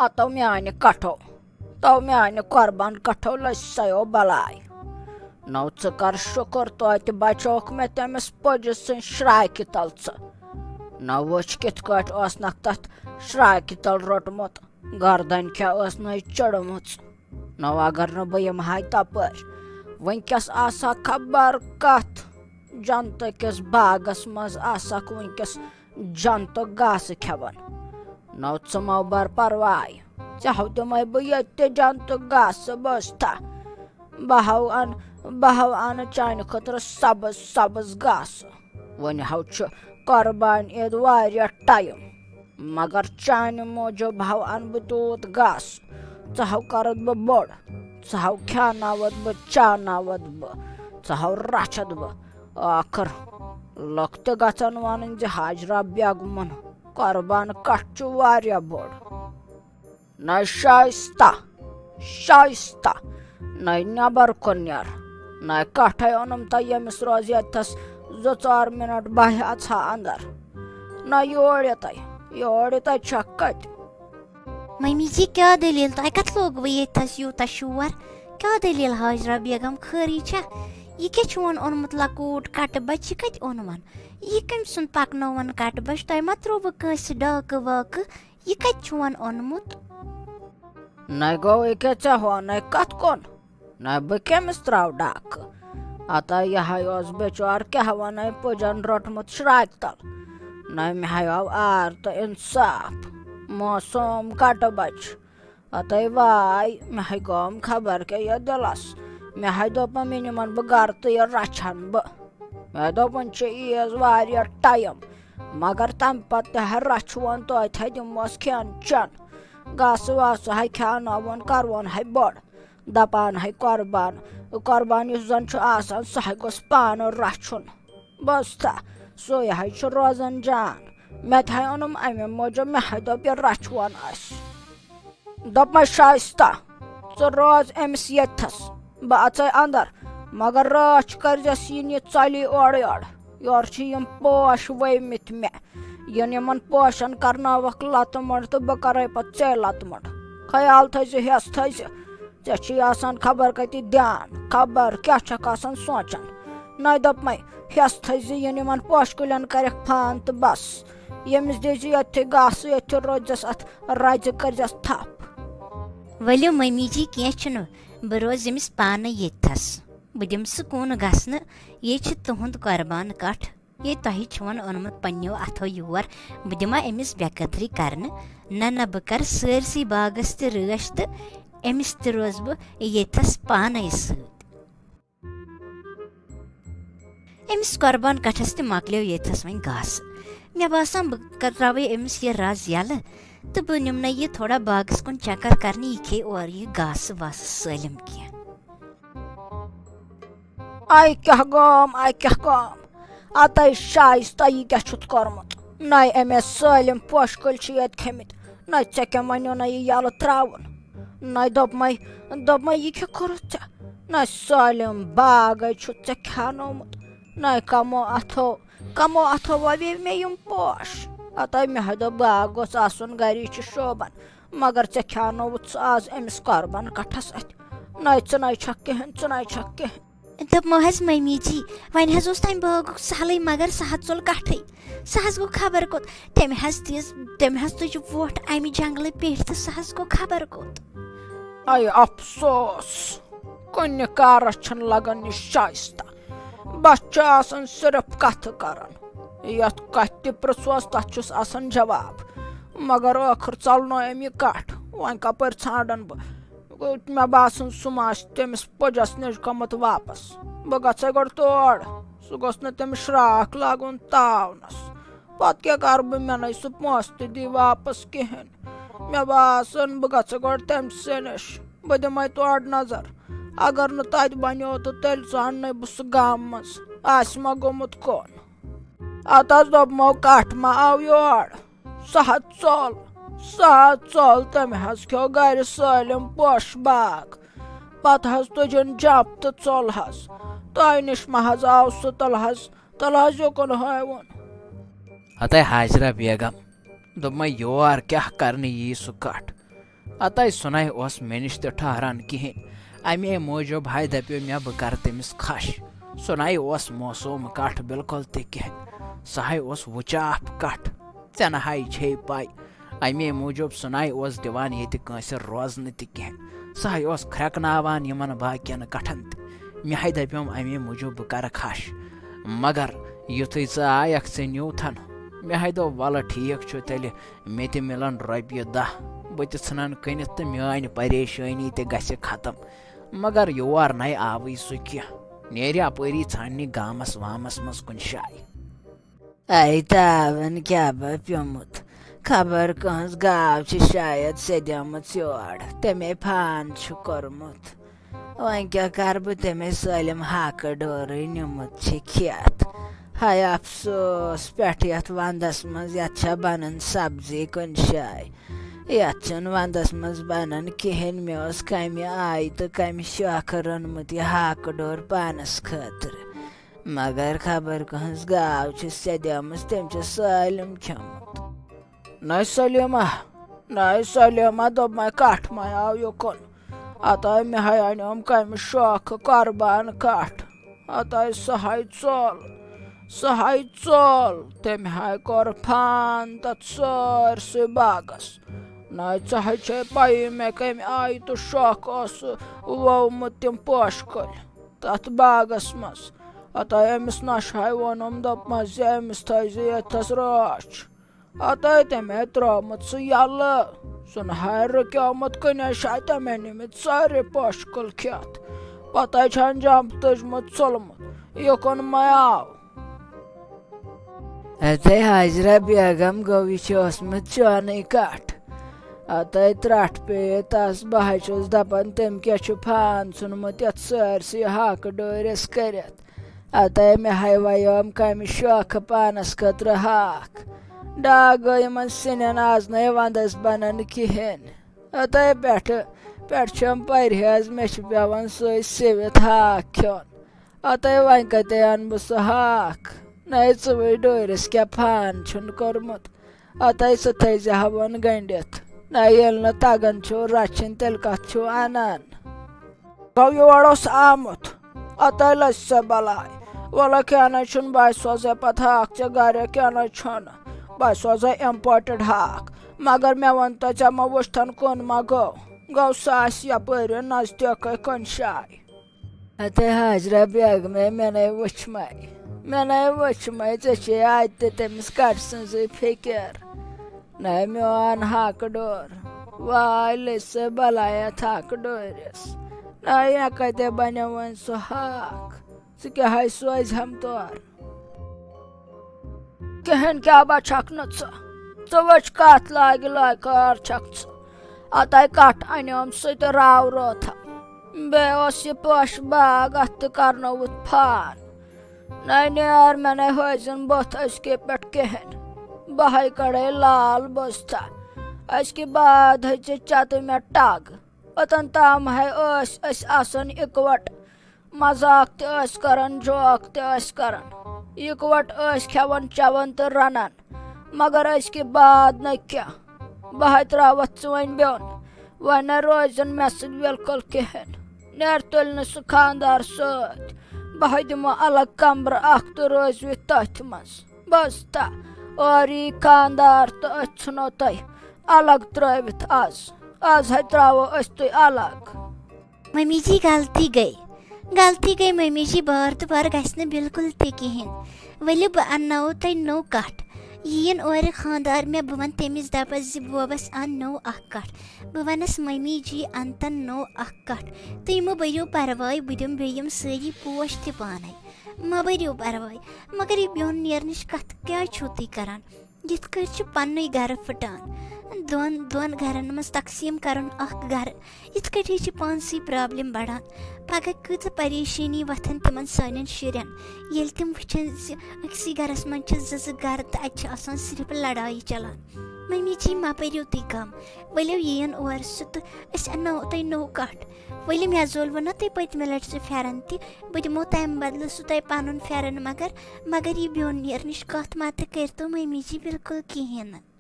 اتو میانہ کٹھو تو میانہ قربان کٹھو لسیو بلاے نو ژٕ کر شکر توتہِ بچوکھ مےٚ تٔمِس پٔجِس سٕنٛدِ شراکہِ تل ژٕ نہ وٕچھ کِتھ کٲٹھۍ اوسنکھ تتھ شراکہِ تل روٚٹمُت گردن کیٛاہ ٲس نَے چٔڑمٕژ نو اگر نہٕ بہٕ یِمہٕ ہا تپٲرۍ وٕنکٮ۪س آسہا خبر کتھ جنتہٕ کِس باغس منٛز آسکھ وٕنکٮ۪س جنتُک گاسہٕ کھٮ۪وان نو ژٕ مو بر پرواے ژےٚ دِمے بہٕ ییٚتہِ تہِ جنتُک گاسہٕ بوزتھا بہٕ ہو انہٕ چانہِ خٲطرٕ سبٕز سبٕز گاسہٕ وۄنۍ ہو چھُ قۄربان عیٖد واریاہ ٹایم مگر چانہِ موٗجوٗب ہو انہٕ بہٕ تیوٗت گاسہٕ ژٕ ہو کرتھ بہٕ بوٚڑ ژٕ ہو کھیٛاناوتھ بہٕ چاوناوتھ بہٕ ژٕ ہو رچھتھ بہٕ ٲخر لُکھ تہِ گژھن ونٕنۍ زِ حاجرہ بیگمُن قۄربان کٹھ چھُ واریاہ بوٚڑ نَے شایستہ شایستہ نَے نٮ۪بر کُن نیر نَے کٹھے اوٚنُم تۄہہِ ییٚمِس روز ییٚتھس 2-4 مِنٹ بہٕ اژہا اندر نہ یور یِتَے چھکھ کتہِ ممی جی کیا دلیل تۄہہِ کتھ لوگوٕ ییٚتھس یوٗتاہ شور کیا دلیل حاجرہ بیگم خٲری چھا یہ کیٛاہ چھُون اوٚنمُت لۄکوٗٹ کٹہٕ بچہِ یہِ کتہِ اوٚنوَن یہِ کٔمۍ سُنٛد پکنووَن کٹہٕ بچہِ تۄہہِ ما ترووٕ کٲنٛسہِ ڈاکہٕ واکہٕ یہِ کتہِ چھُون اوٚنمُت نَے گوٚو ییٚکیٛاہ ژےٚ ہونے کتھ کُن نَے بہٕ کٔمِس تراو ڈاکہٕ اتا یِہے اوس بِچور کیٛاہ ونے پُجن روٚٹمُت شراکہِ تل نَے مےٚ ہاو آر تہٕ انصاف موسوم کٹہٕ بچہِ اتے واے مےٚ ہے گوٚم خبر کیٛاہ یتھ دِلس مےٚ ہے دوٚپُن یہِ نِمن بہٕ گرٕ تہٕ یہِ رچھن بہٕ مےٚ دوٚپُن چھِ عیٖذ واریاہ ٹایم مگر تمہِ پتہٕ تہِ ہے رچھوُن توتہِ ہے دِمہوس کھٮ۪ن چٮ۪ن گاسہٕ واسہٕ ہے کھٮ۪اناوُن کرون ہے بوٚڑ دپان ہے قۄربان یُس زن چھُ آسان سُہ ہے گوٚژھ پانہٕ رچھُن بوزتھا سُے ہے چھُ روزان جان مےٚ تہِ ہے اوٚنُم امہِ موٗجوٗب مےٚ ہے دوٚپ یہِ رچھوُن اسہِ دوٚپمے شایستہ ژٕ روز أمِس ییٚتھس بہٕ اژے اندر مگر رٲچھ کٔرزٮ۪س یہِ نہِ ژۄلی اورٕ یورٕ چھِ یِم پوش ؤومٕتۍ مےٚ یِن یِمن پوشن کرناوکھ لتہٕ مۄٹ تہٕ بہٕ کرے پتہٕ ژے لتہٕ مۄٹ خیال تھٲیزِ ہٮ۪س تھٲیزِ ژےٚ چھُے آسان خبر کتہِ دھیان خبر کیٛاہ چھکھ آسان سونٛچان نَے دوٚپمے ہٮ۪س تھٲیزِ یِن یِمن پوشہٕ کُلٮ۪ن کرکھ فان تہٕ بس ییٚمِس دیٖزِ ییٚتھی گاسہٕ ییٚتھی روزٮ۪س اتھ رزِ کٔرزٮ۪س تھپھ ؤلِو ممی جی کینٛہہ چھُنہٕ بہٕ روزٕ أمِس پانہٕ ییٚتھس بہٕ دِمہٕ سُہ کُن گژھنہٕ ییٚتہِ چھُ تُہُنٛد قۄربان کٹھ ییٚتہِ تۄہہِ چھُون اوٚنمُت پننیو اتھو یور بہٕ دِما أمِس بے قدری کرنہٕ نہ بہٕ کرٕ سٲرسٕے باغس تہِ رٲچھ تہٕ أمِس تہِ روزٕ بہٕ ییٚتھس پانے سۭتۍ أمِس قۄربان کٹھس تہِ مۄکلیو ییٚتھس وۄنۍ گاسہٕ مےٚ باسان بہٕ تراوے أمِس یہِ رز یلہٕ تہٕ بہٕ نِمنے یہِ تھوڑا باغس کُن چکر کرنہِ یہِ کھیٚیہِ اورٕ یہِ گاسہٕ واسہٕ سٲلِم کینٛہہ کیٛاہ گوم اتے شایستہ یہِ کیٛاہ چھُتھ کوٚرمُت نَے أمۍ سٲلِم پوشہٕ کُلۍ چھِ ییٚتہِ کھٔمٕتۍ نَے ژےٚ کیٛاہ وَنیو نَے یہِ یلہٕ تراوُن نَے دوٚپمے یہِ کیٛاہ کوٚرُتھ ژےٚ نَے سٲلِم باغے چھُتھ ژےٚ کھیٛانومُت نَے کمو اتھو ووے مےٚ یِم پوش اتے مےٚ ہے دوٚپ باغ گوٚژھ آسُن گرِ چھُ شوبان مگر ژےٚ کھیٛانووُتھ ژٕ آز أمِس قۄربان کٹھس اتھِ نَے چھکھ کِہینۍ دوٚپمو حظ ممی جی وۄنۍ حظ اوس تمہِ باغُک سہلٕے مگر سُہ حظ ژوٚل کٹھٕے سُہ حظ گوٚو خبر کوٚت تٔمۍ حظ تُج ووٚٹھ امہِ جنگلہٕ پیٹھ تہٕ سُہ حظ گوٚو خبر کوٚت اے افسوس کُنہِ کارس چھُنہٕ لگان یہِ شایستہ بس چھُ آسان صرف کتھٕ کران یتھ کتھِ تہِ پرژھوس تتھ چھُس آسان جواب مگر ٲخر ژلنو أمۍ یہِ کٹھ وۄنۍ کپٲرۍ ژھانڈن بہٕ مےٚ باسان سُہ ما آسہِ تٔمِس پُجس نِش گوٚمُت واپس بہٕ گژھے گۄڈٕ تور سُہ گوٚژھ نہٕ تٔمِس شراکھ لاگُن تاونس پتہٕ کیٛاہ کرٕ بہٕ مےٚ نَے سُہ پونٛسہٕ تہِ دی واپس کِہینۍ مےٚ باسان بہٕ گژھٕ گۄڈٕ تٔمۍ سٕے نِش بہٕ دِمے تورٕ نظر اگر نہٕ تتہِ بنیو تہٕ تیٚلہِ ژاننے بہٕ سُہ گامہٕ منٛز آسہِ ما گوٚمُت کُن اتھ حظ دوٚپمو کٹھ ما آو یور سُہ حظ ژوٚل تٔمۍ حظ کھیوٚو گرِ سٲلِم پوشہٕ باغ پتہٕ حظ تُجِن جپ تہٕ ژوٚل حظ تۄہہِ نِش ما حظ آو سُہ تلہٕ حظ یوکُن ہٲوُن ہتے حاجرہ بیگم دوٚپمے یور کیٛاہ کرنہِ یی سُہ کٹھ اتائی سنائی اوس مے نش تہ ٹھہران کہین امی موجوب ہائی دپیو مے بہ کر تمس خش سنائی اوس موسوم کٹھ بالکل تہ کہین سہائی اوس وچاپ کٹھ ژے نہ ہائی چھے پاے امی موجوب سنائی اوس دِوان ییتہِ کٲنٛسہِ روزنہٕ تہِ کینٛہہ سہائی اوس کھرٛٮ۪کناوان یِمن باقین کٹھن تہِ مےٚ ہاے دپیوم امی موجوب بہٕ کرٕ کھش مگر یُتھُے ژٕ آیکھ ژےٚ نیوٗتھن مےٚ ہاے دوٚپ وَلہٕ ٹھیٖک چھُ تیٚلہِ مےٚ تہِ مِلن رۄپیہِ دہ بہٕ تہِ ژھٕنن کٕنِتھ تہٕ میٲنۍ پریشٲنی تہِ گژھِ ختم مگر یور نَے آوٕے سُہ کینٛہہ نیرِ اپٲری ژھانڈنہِ گامس وامس منٛز کُنہِ جایہِ اے تاون کیٛاہ با پیوٚمُت خبر کٕہٕنٛز گاو چھِ شاید سیٚدیمٕژ یور تَمے فان چھُ کوٚرمُت وۄنۍ کیٛاہ کرٕ بہٕ تَمے سٲلِم ہاکہٕ ڈورٕے نیوٗمُت چھِ کھٮ۪تھ ہاے افسوس پٮ۪ٹھ یتھ ونٛدس منٛز یتھ چھا بنان سبزی کُنہِ جایہِ یتھ چھُنہٕ ونٛدس منٛز بنان کِہیٖنۍ مےٚ اوس کمہِ آیہِ تہٕ کمہِ شوقہٕ روٚنمُت یہِ ہاکہٕ ڈوٗر پانس خٲطرٕ مگر خبر کٕہٕنٛز گاو چھِ سیٚدیمٕژ تٔمۍ چھُ سٲلِم کھیوٚمُت نَے سلیما دوٚپمے کٹھ مے آو یُکُن اتاے مےٚ ہاے انیوم کمہِ شوقہٕ قربان کٹھ اتاے سۄ ہاے ژوٚل تٔمۍ ہاے کوٚر فان تتھ سٲرسٕے باغس نَے ژےٚ ہاے چھے پَیی مےٚ کمہِ آیہِ تہٕ شوقہٕ اوس ووٚومُت تِم پوشہٕ کُلۍ تتھ باغس منٛز اتاے أمِس نۄشہِ ہاے ووٚنُم دوٚپمس زِ أمِس تھٲیزِ ییٚتھس رٲچھ اتاے تٔمۍ ترٛوومُت سُہ یَلہٕ سُہ نہٕ ہاے رُکیومُت کُنے جایہِ تٔمۍ نِمٕتۍ سٲری پوشہٕ کُلۍ کھٮ۪تھ پتہٕ چھن جمپ تُجمُت ژوٚلمُت یُکُن مے آو اتاے حاجرہ بیگم گوٚو یہِ چھُ اوسمُت چونٕے کٹھ اتاے ترٹھ پیٚیہِ تس بہٕ ہاے چھُس دپان تٔمۍ کیٛاہ چھُ فان ژھُنمُت یتھ سٲرسٕے ہاکہٕ ڈورِس کٔرِتھ اتاے مےٚ ہاے ویوم کمہِ شوقہٕ پانس خٲطرٕ ہاکھ ڈاگ گوٚو یِمن سِنٮ۪ن آز نَے ونٛدس بنان کِہیٖنۍ اتاے پٮ۪ٹھٕ چھُم پرہیز مےٚ چھُ پیوان سُے سِوِتھ ہاکھ کھیوٚن اتاے وۄنۍ کتہِ انہٕ بہٕ سُہ ہاکھ نَے ژٕوٕے ڈورِس کیٛاہ فان چھُن کوٚرمُت اتاے سُہ تھٲیزِہون گٔنڈِتھ نَے ییٚلہِ نہٕ تگان چھُو رچھِنۍ تیٚلہِ کتھ چھُو انان گوٚو یور اوس آمُت اتاے لٔج سۄ بلاے وَلہٕ کیٚنٛہہ نَے چھُنہٕ بہٕ سوزے پتہٕ ہاکھ ژےٚ گرِ کیٚنٛہہ نَے چھُنہٕ بہٕ سوزے اِمپوٹِڈ ہاکھ مگر مےٚ ووٚن تو ژےٚ ما وٕچھتھن کُن ما گوٚو سُہ آسہِ یپٲرۍ نزدیٖکٕے کُنہِ جایہِ اتاے حاجرہ بیگمے مےٚ نَے وٕچھمے ژےٚ چھے اتہِ تٔمِس کٹھ سٕنٛزٕے فِکر نَے میون ہاکہٕ ڈوٗر واے لٔج سۄ بلاے یتھ ہاکہٕ ڈورِس نَے مےٚ کتے بنیو وۄنۍ سُہ ہاکھ ژٕ کیٛاہ ہاے سوزہَم تور کِہیٖنۍ کیٛاہ با چھکھ نہٕ ژٕ وٕچھ کتھ لاگہِ کار چھکھ ژٕ اتاے کٹھ انیوم سُہ تہِ راو رٲتھم بیٚیہِ اوس یہِ پوشہٕ باغ اتھ تہِ کرنووُتھ فان نَے نیر مےٚ نَے ہٲزِن بُتھ أزکہِ پٮ۪ٹھ کِہیٖنۍ بہٕ ہاے کڑے لال بوزتھا أزکہِ بعد ژٕ چتہٕ مےٚ ٹگ اوٚتن تام ہاے ٲسۍ أسۍ آسان اِکوٹ مزاق تہِ ٲسۍ کران جوک تہِ ٲسۍ کران اِکوٹ ٲسۍ کھٮ۪وان چٮ۪وان تہٕ رنان مگر أزکہِ بعد نَے کینٛہہ بہٕ ہاے تراوتھ ژٕ وۄنۍ بیوٚن وۄنۍ نَے روزن مےٚ سۭتۍ بالکُل کِہیٖنۍ نیر تُلۍ نہٕ سُہ خاندار سۭتۍ بہٕ ہاے دِمو الگ کمرٕ اکھ تہٕ روزوِ تٔتھۍ منٛز بوزتھا اورٕ یی خاندار تہٕ أسۍ ژھٕنو تۄہہِ الگ ترٲوِتھ آز ہاے تراوو أسۍ تُہۍ الگ ممی جی غلطی گٔے ممی جی بار دُبار گژھِ نہٕ بالکل تہِ کِہیٖنۍ ؤلِو بہٕ انناوو تۄہہِ نوٚو کٹھ یِیِن اورٕ خاندار مےٚ بہٕ ونہٕ تٔمِس دپس زِ بوبس ان نوٚو اکھ کٹھ بہٕ ونس ممی جی انتن نوٚو اکھ کٹھ تُہۍ مہٕ بٔرِو پرواے بہٕ دِمہٕ بیٚیہِ یِم سٲری پوش تہِ پانے مہ بٔرِو پرواے مگر یہِ بیوٚن نیرنٕچ کتھ کیٛازِ چھِو تُہۍ کران یِتھ کٲٹھۍ چھُ پننُے گرٕ پھٕٹان دۄن گرن منٛز تقسیٖم کرُن اکھ گرٕ یِتھ کٲٹھی چھِ پانسٕے پرابلم بڑان پگہہ کۭژاہ پریشٲنی وتھن تِمن سانٮ۪ن شُرٮ۪ن ییٚلہِ تِم وٕچھن زِ أکسٕے گرس منٛز چھِ زٕ گرٕ تہٕ اتہِ چھِ آسان صرف لڑایی چلان ممی جی مہ پٔرِو تُہۍ غم ؤلِو یِیِن اورٕ سُہ تہٕ أسۍ انناوو تۄہہِ نوٚو کٹھ ؤلِو مےٚ زولوٕ نا تۄہہِ پٔتمہِ لٹہِ سُہ پھٮ۪رن تہِ بہٕ دِمو تمہِ بدلہٕ سُہ تۄہہِ پنُن پھٮ۪رن مگر یہِ بیوٚن نیرنٕچ کتھ ما تہِ کٔرۍتو ممی جی بالکل کِہیٖنۍ نہٕ